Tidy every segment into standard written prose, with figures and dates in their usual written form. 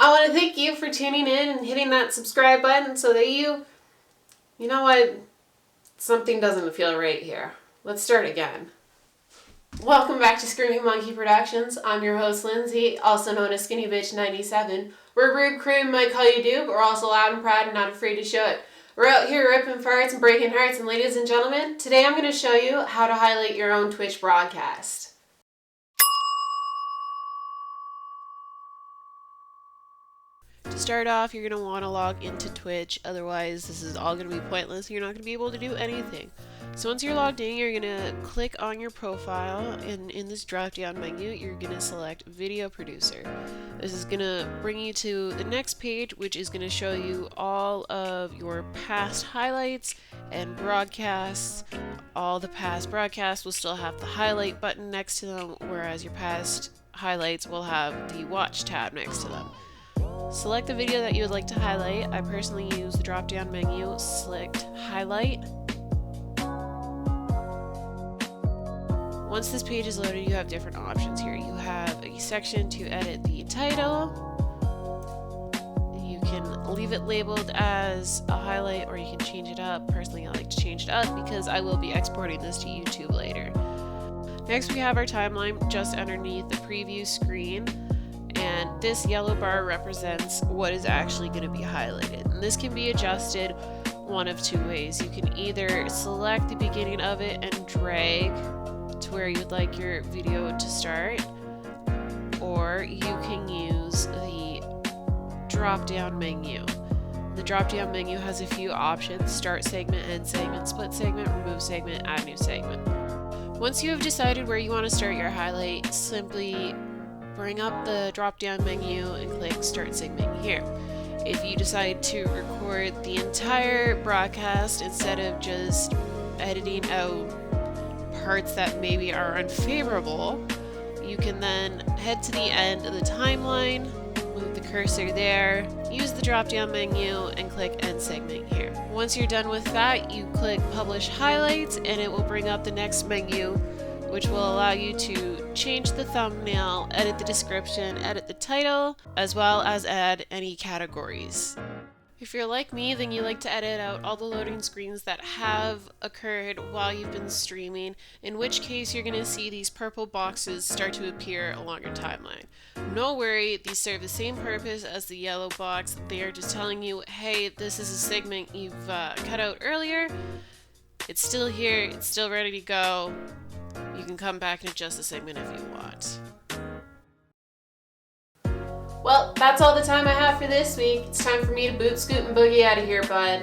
I want to thank you for tuning in and hitting that subscribe button so that you know what? Something doesn't feel right here. Let's start again. Welcome back to Screaming Monkey Productions. I'm your host, Lindsay, also known as Skinny Bitch 97. We're rude, cream, might call you dude, but we're also loud and proud and not afraid to show it. We're out here ripping farts and breaking hearts, and ladies and gentlemen, today I'm going to show you how to highlight your own Twitch broadcast. To start off, you're going to want to log into Twitch, otherwise this is all going to be pointless and you're not going to be able to do anything. So once you're logged in, you're going to click on your profile, and in this drop down menu you're going to select Video Producer. This is going to bring you to the next page, which is going to show you all of your past highlights and broadcasts. All the past broadcasts will still have the highlight button next to them, whereas your past highlights will have the watch tab next to them. Select the video that you would like to highlight. I personally use the drop down menu, select Highlight. Once this page is loaded, you have different options here. You have a section to edit the title. You can leave it labeled as a highlight, or you can change it up. Personally, I like to change it up because I will be exporting this to YouTube later. Next, we have our timeline just underneath the preview screen. And this yellow bar represents what is actually going to be highlighted. And this can be adjusted one of two ways. You can either select the beginning of it and drag to where you'd like your video to start, or you can use the drop-down menu. The drop-down menu has a few options: start segment, end segment, split segment, remove segment, add new segment. Once you have decided where you want to start your highlight, simply bring up the drop-down menu and click Start Segment here. If you decide to record the entire broadcast instead of just editing out parts that maybe are unfavorable, you can then head to the end of the timeline, move the cursor there, use the drop-down menu, and click End Segment here. Once you're done with that, you click Publish Highlights, and it will bring up the next menu, which will allow you to change the thumbnail, edit the description, edit the title, as well as add any categories. If you're like me, then you like to edit out all the loading screens that have occurred while you've been streaming, in which case you're going to see these purple boxes start to appear along your timeline. No worry, these serve the same purpose as the yellow box. They are just telling you, hey, this is a segment you've cut out earlier. It's still here, it's still ready to go. You can come back and adjust the segment if you want. Well, that's all the time I have for this week. It's time for me to boot, scoot, and boogie out of here, bud.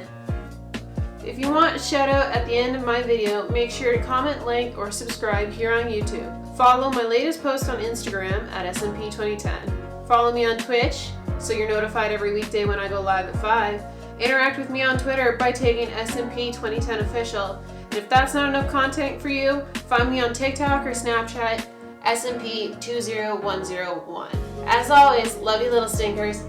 If you want a shout out at the end of my video, make sure to comment, like, or subscribe here on YouTube. Follow my latest post on Instagram at SMP2010. Follow me on Twitch so you're notified every weekday when I go live at 5. Interact with me on Twitter by tagging SMP2010official. And if that's not enough content for you, find me on TikTok or Snapchat, SMP20101. As always, love you little stinkers.